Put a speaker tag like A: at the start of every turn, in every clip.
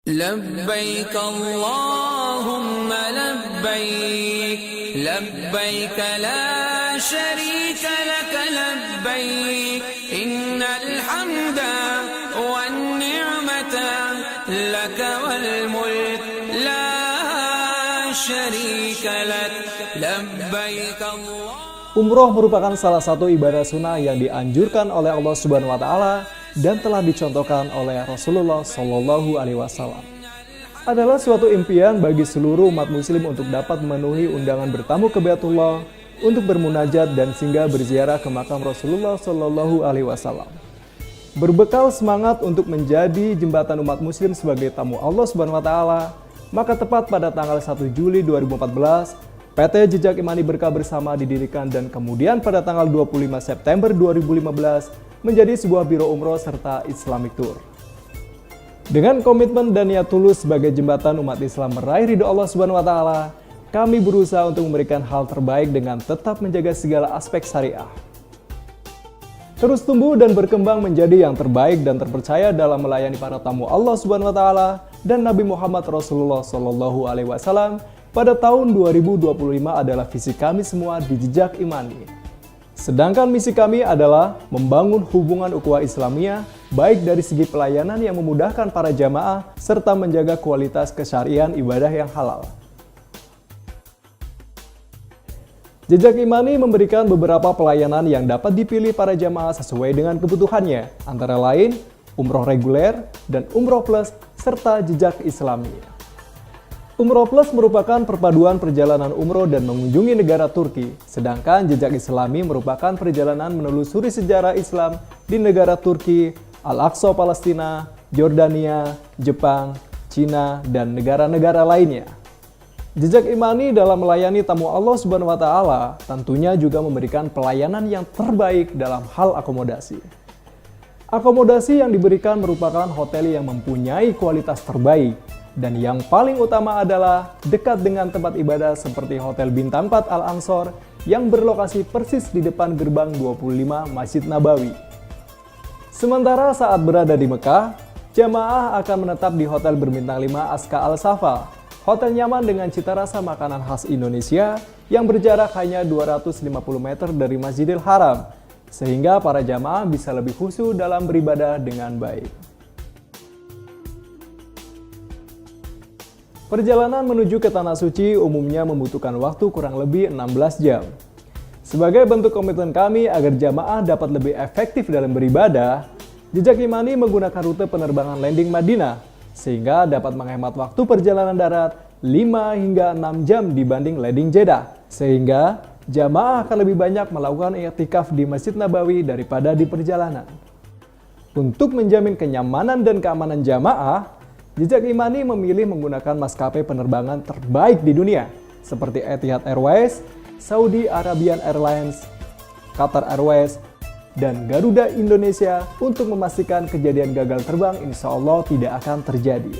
A: لبيك اللهم لبيك لبيك لا شريك لك لبيك إن الحمد والنعمة لك والملك لا شريك لك لبيك الله.
B: Umroh merupakan salah satu ibadah sunnah yang dianjurkan oleh Allah Subhanahu wa Ta'ala dan telah dicontohkan oleh Rasulullah Shallallahu Alaihi Wasallam. Adalah suatu impian bagi seluruh umat Muslim untuk dapat memenuhi undangan bertamu ke Baitullah untuk bermunajat dan singgah berziarah ke makam Rasulullah Shallallahu Alaihi Wasallam. Berbekal semangat untuk menjadi jembatan umat Muslim sebagai tamu Allah Subhanahu wa Ta'ala, maka tepat pada tanggal 1 Juli 2014, PT Jejak Imani Berkah Bersama didirikan dan kemudian pada tanggal 25 September 2015 menjadi sebuah biro umroh serta Islamic Tour. Dengan komitmen dan niat tulus sebagai jembatan umat Islam meraih ridho Allah Subhanahu wa Ta'ala, kami berusaha untuk memberikan hal terbaik dengan tetap menjaga segala aspek syariah. Terus tumbuh dan berkembang menjadi yang terbaik dan terpercaya dalam melayani para tamu Allah Subhanahu wa Ta'ala dan Nabi Muhammad Rasulullah Shallallahu Alaihi Wasallam pada tahun 2025 adalah visi kami semua di Jejak Imani. Sedangkan misi kami adalah membangun hubungan ukhuwah Islamiyah baik dari segi pelayanan yang memudahkan para jamaah serta menjaga kualitas kesyarian ibadah yang halal. Jejak Imani memberikan beberapa pelayanan yang dapat dipilih para jamaah sesuai dengan kebutuhannya, antara lain umroh reguler dan umroh plus serta jejak Islami. Umroh Plus merupakan perpaduan perjalanan umroh dan mengunjungi negara Turki, sedangkan Jejak Islami merupakan perjalanan menelusuri sejarah Islam di negara Turki, Al-Aqsa Palestina, Yordania, Jepang, Cina, dan negara-negara lainnya. Jejak Imani dalam melayani tamu Allah Subhanahu wa Ta'ala tentunya juga memberikan pelayanan yang terbaik dalam hal akomodasi. Akomodasi yang diberikan merupakan hotel yang mempunyai kualitas terbaik, dan yang paling utama adalah dekat dengan tempat ibadah seperti Hotel Bintang 4 Al-Ansor yang berlokasi persis di depan gerbang 25 Masjid Nabawi. Sementara saat berada di Mekah, jamaah akan menetap di Hotel Berbintang 5 Aska Al-Safa, hotel nyaman dengan cita rasa makanan khas Indonesia yang berjarak hanya 250 meter dari Masjidil Haram, sehingga para jamaah bisa lebih khusyuk dalam beribadah dengan baik. Perjalanan menuju ke Tanah Suci umumnya membutuhkan waktu kurang lebih 16 jam. Sebagai bentuk komitmen kami agar jamaah dapat lebih efektif dalam beribadah, Jejak Imani menggunakan rute penerbangan landing Madinah, sehingga dapat menghemat waktu perjalanan darat 5 hingga 6 jam dibanding landing Jeddah, sehingga jamaah akan lebih banyak melakukan i'tikaf di Masjid Nabawi daripada di perjalanan. Untuk menjamin kenyamanan dan keamanan jamaah, Jejak Imani memilih menggunakan maskapai penerbangan terbaik di dunia, seperti Etihad Airways, Saudi Arabian Airlines, Qatar Airways, dan Garuda Indonesia untuk memastikan kejadian gagal terbang insya Allah tidak akan terjadi.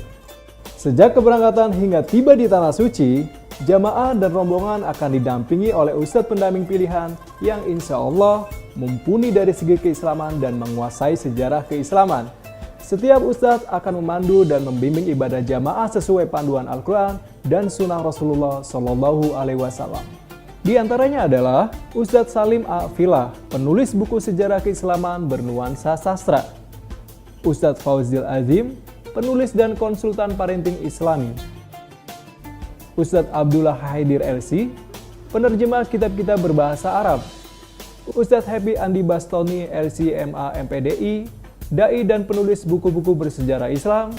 B: Sejak keberangkatan hingga tiba di Tanah Suci, jamaah dan rombongan akan didampingi oleh ustadz pendamping pilihan yang insya Allah mumpuni dari segi keislaman dan menguasai sejarah keislaman. Setiap ustadz akan memandu dan membimbing ibadah jamaah sesuai panduan Al-Quran dan Sunnah Rasulullah Shallallahu Alaihi Wasallam. Di antaranya adalah Ustadz Salim A.Filah, penulis buku sejarah keislaman bernuansa sastra. Ustadz Fauzil Azim, penulis dan konsultan parenting Islami. Ustadz Abdullah Haidir LC, penerjemah kitab-kitab berbahasa Arab. Ustadz Happy Andi Bastoni LC MA MPDI, dai dan penulis buku-buku bersejarah Islam.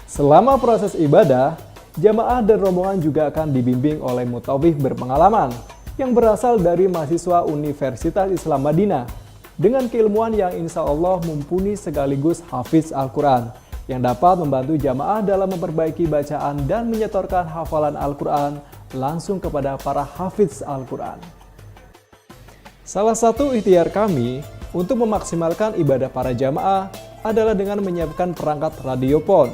B: Selama proses ibadah, jamaah dan rombongan juga akan dibimbing oleh mutawif berpengalaman yang berasal dari mahasiswa Universitas Islam Madinah dengan keilmuan yang insya Allah mumpuni sekaligus hafiz Al-Quran yang dapat membantu jamaah dalam memperbaiki bacaan dan menyetorkan hafalan Al-Quran langsung kepada para hafiz Al-Quran. Salah satu ikhtiar kami untuk memaksimalkan ibadah para jamaah adalah dengan menyiapkan perangkat radiofon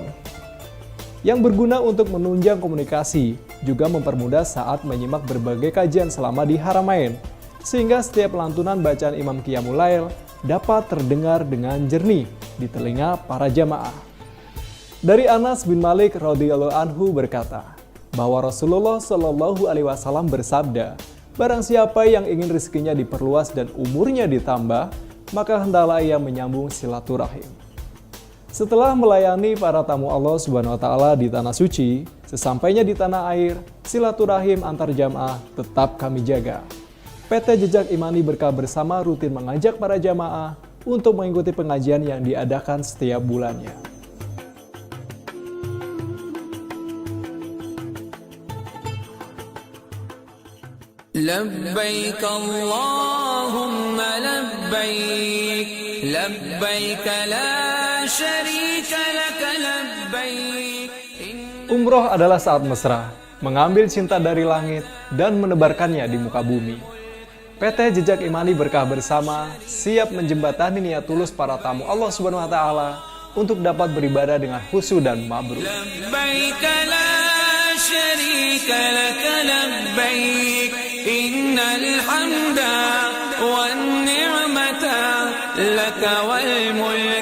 B: yang berguna untuk menunjang komunikasi, juga mempermudah saat menyimak berbagai kajian selama di Haramain, sehingga setiap lantunan bacaan Imam Qiyamul Lail dapat terdengar dengan jernih di telinga para jamaah. Dari Anas bin Malik radhiyallahu anhu berkata, bahwa Rasulullah Shallallahu alaihi wasallam bersabda, barang siapa yang ingin rezekinya diperluas dan umurnya ditambah, maka hendaklah ia menyambung silaturahim. Setelah melayani para tamu Allah Subhanahu wa taala di tanah suci, sesampainya di tanah air, silaturahim antar jamaah tetap kami jaga. PT Jejak Imani Berkah Bersama rutin mengajak para jamaah untuk mengikuti pengajian yang diadakan setiap bulannya.
A: لبيك اللهم لبيك لبيك لا شريك لك لبيك.
B: Umroh adalah saat mesra, mengambil cinta dari langit dan menebarkannya di muka bumi. PT Jejak Imani Berkah Bersama siap menjembatani niat tulus para tamu Allah Subhanahu wa taala untuk dapat beribadah dengan khusyuk dan mabrur.
A: لبيك لا شريك لك لبيك إن الحمد والنعمة لك والملك